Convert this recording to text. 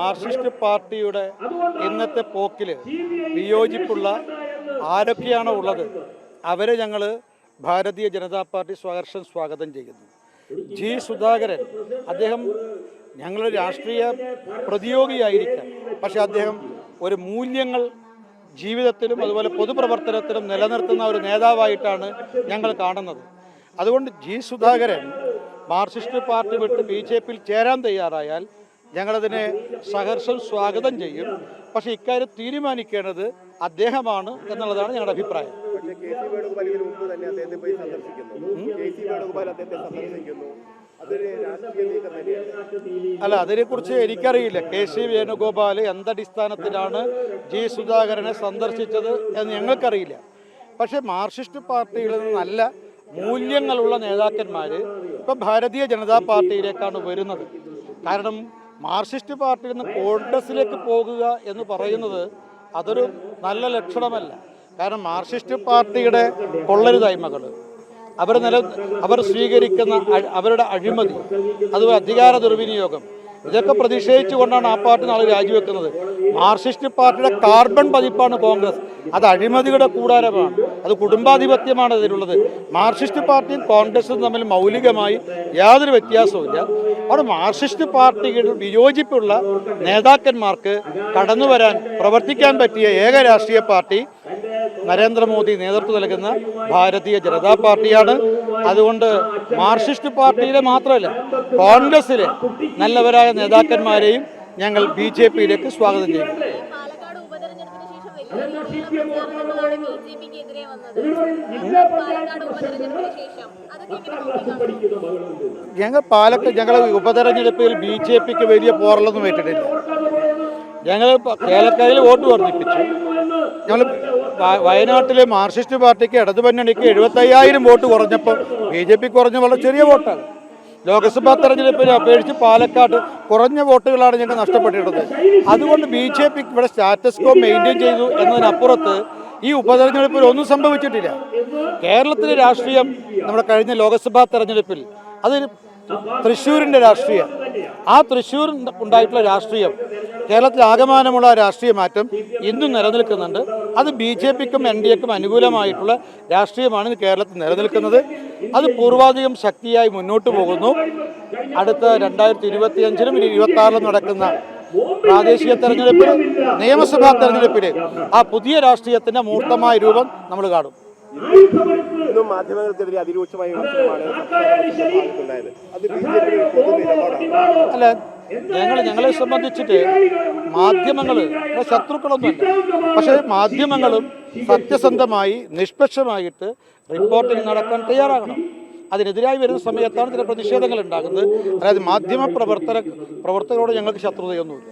Marxist പാർട്ടിയുടെ ഇന്നത്തെ പോക്കിൽ വിയോജിപ്പുള്ള ആരൊക്കെയാണോ ഉള്ളത് അവരെ ഞങ്ങൾ ഭാരതീയ ജനതാ പാർട്ടി സഹർഷം സ്വാഗതം ചെയ്യുന്നു. ജി സുധാകരൻ അദ്ദേഹം ഞങ്ങളുടെ രാഷ്ട്രീയ പ്രതിയോഗിയായിരിക്കാം, പക്ഷെ അദ്ദേഹം ഒരു മൂല്യങ്ങൾ ജീവിതത്തിലും അതുപോലെ പൊതുപ്രവർത്തനത്തിലും നിലനിർത്തുന്ന ഒരു നേതാവായിട്ടാണ് ഞങ്ങൾ കാണുന്നത്. അതുകൊണ്ട് ജി സുധാകരൻ മാർക്സിസ്റ്റ് പാർട്ടി വിട്ട് BJP-യിൽ ചേരാൻ തയ്യാറായാൽ ഞങ്ങളതിനെ സഹർഷം സ്വാഗതം ചെയ്യും. പക്ഷേ ഇക്കാര്യം തീരുമാനിക്കേണ്ടത് അദ്ദേഹമാണ് എന്നുള്ളതാണ് ഞങ്ങളുടെ അഭിപ്രായം. അല്ല, അതിനെക്കുറിച്ച് എനിക്കറിയില്ല. KC വേണുഗോപാൽ എന്തടിസ്ഥാനത്തിലാണ് ജി സുധാകരനെ സന്ദർശിച്ചത് എന്ന് ഞങ്ങൾക്കറിയില്ല. പക്ഷേ മാർക്സിസ്റ്റ് പാർട്ടിയിൽ നിന്ന് നല്ല മൂല്യങ്ങളുള്ള നേതാക്കന്മാർ ഇപ്പം ഭാരതീയ ജനതാ പാർട്ടിയിലേക്കാണ് വരുന്നത്. കാരണം മാർക്സിസ്റ്റ് പാർട്ടിയിൽ നിന്ന് കോൺഗ്രസിലേക്ക് പോകുക എന്ന് പറയുന്നത് അതൊരു നല്ല ലക്ഷണമല്ല. കാരണം മാർക്സിസ്റ്റ് പാർട്ടിയുടെ കൊള്ളരുതായ്മകൾ, അവർ സ്വീകരിക്കുന്ന അവരുടെ അഴിമതി, അതുപോലെ അധികാര ദുർവിനിയോഗം, ഇതൊക്കെ പ്രതിഷേധിച്ചുകൊണ്ടാണ് ആ പാർട്ടി നാളെ രാജിവെക്കുന്നത്. മാർക്സിസ്റ്റ് പാർട്ടിയുടെ കാർബൺ പതിപ്പാണ് കോൺഗ്രസ്. അത് അഴിമതിയുടെ കൂടാരമാണ്, അത് കുടുംബാധിപത്യമാണ് അതിലുള്ളത്. മാർക്സിസ്റ്റ് പാർട്ടിയും കോൺഗ്രസും തമ്മിൽ മൗലികമായി യാതൊരു വ്യത്യാസവുമില്ല. അവിടെ മാർക്സിസ്റ്റ് പാർട്ടിയുടെ വിയോജിപ്പുള്ള നേതാക്കന്മാർക്ക് കടന്നു വരാൻ പ്രവർത്തിക്കാൻ പറ്റിയ ഏക രാഷ്ട്രീയ പാർട്ടി നരേന്ദ്രമോദി നേതൃത്വം നൽകുന്ന ഭാരതീയ ജനതാ പാർട്ടിയാണ്. അതുകൊണ്ട് മാർക്സിസ്റ്റ് പാർട്ടിയിലെ മാത്രമല്ല കോൺഗ്രസിലെ നല്ലവരായ നേതാക്കന്മാരെയും ഞങ്ങൾ BJP-യിലേക്ക് സ്വാഗതം ചെയ്യും. ഞങ്ങൾ ഉപതെരഞ്ഞെടുപ്പിൽ BJP-ക്ക് വലിയ പോറലൊന്നും ഏറ്റിട്ടില്ല. ഞങ്ങൾ കേരളക്കരയിൽ വോട്ട് വർദ്ധിപ്പിച്ചു. ഞങ്ങൾ വയനാട്ടിലെ മാർക്സിസ്റ്റ് പാർട്ടിക്ക് ഇടതുമുന്നണിക്ക് 75,000 വോട്ട് കുറഞ്ഞപ്പോൾ BJP കുറഞ്ഞ വളരെ ചെറിയ വോട്ടാണ്. ലോക്സഭാ തെരഞ്ഞെടുപ്പിനെ അപേക്ഷിച്ച് പാലക്കാട് കുറഞ്ഞ വോട്ടുകളാണ് ഞങ്ങൾക്ക് നഷ്ടപ്പെട്ടിട്ടുള്ളത്. അതുകൊണ്ട് BJP ഇവിടെ സ്റ്റാറ്റസ് കോ മെയിൻറ്റെയിൻ ചെയ്തു എന്നതിനപ്പുറത്ത് ഈ ഉപതെരഞ്ഞെടുപ്പിൽ ഒന്നും സംഭവിച്ചിട്ടില്ല. കേരളത്തിലെ രാഷ്ട്രീയം നമ്മുടെ കഴിഞ്ഞ ലോക്സഭാ തെരഞ്ഞെടുപ്പിൽ അത് തൃശ്ശൂരിൻ്റെ രാഷ്ട്രീയം, ആ തൃശ്ശൂർ ഉണ്ടായിട്ടുള്ള രാഷ്ട്രീയം, കേരളത്തിൽ ആകമാനമുള്ള രാഷ്ട്രീയ മാറ്റം ഇന്നും നിലനിൽക്കുന്നുണ്ട്. അത് BJP-ക്കും NDA-ക്കും അനുകൂലമായിട്ടുള്ള രാഷ്ട്രീയമാണ് കേരളത്തിൽ നിലനിൽക്കുന്നത്. അത് പൂർവാധികം ശക്തിയായി മുന്നോട്ട് പോകുന്നു. അടുത്ത 2025-ലും 2026-ലും നടക്കുന്ന പ്രാദേശിക തെരഞ്ഞെടുപ്പിൽ, നിയമസഭാ തെരഞ്ഞെടുപ്പിൽ ആ പുതിയ രാഷ്ട്രീയത്തിൻ്റെ മൂർത്തമായ രൂപം നമ്മൾ കാണും. ഇന്നും മാധ്യമങ്ങൾക്കെതിരെ അതിരൂക്ഷമായ അല്ല, ഞങ്ങളെ സംബന്ധിച്ചിട്ട് മാധ്യമങ്ങൾ ശത്രുക്കളൊന്നുമല്ല. പക്ഷേ മാധ്യമങ്ങളും സത്യസന്ധമായി നിഷ്പക്ഷമായിട്ട് റിപ്പോർട്ടിംഗ് നടക്കാൻ തയ്യാറാകണം. അതിനെതിരായി വരുന്ന സമയത്താണ് ചില പ്രതിഷേധങ്ങൾ ഉണ്ടാകുന്നത്. അതായത് മാധ്യമ പ്രവർത്തകരോട് ഞങ്ങൾക്ക് ശത്രുതയൊന്നുമില്ല.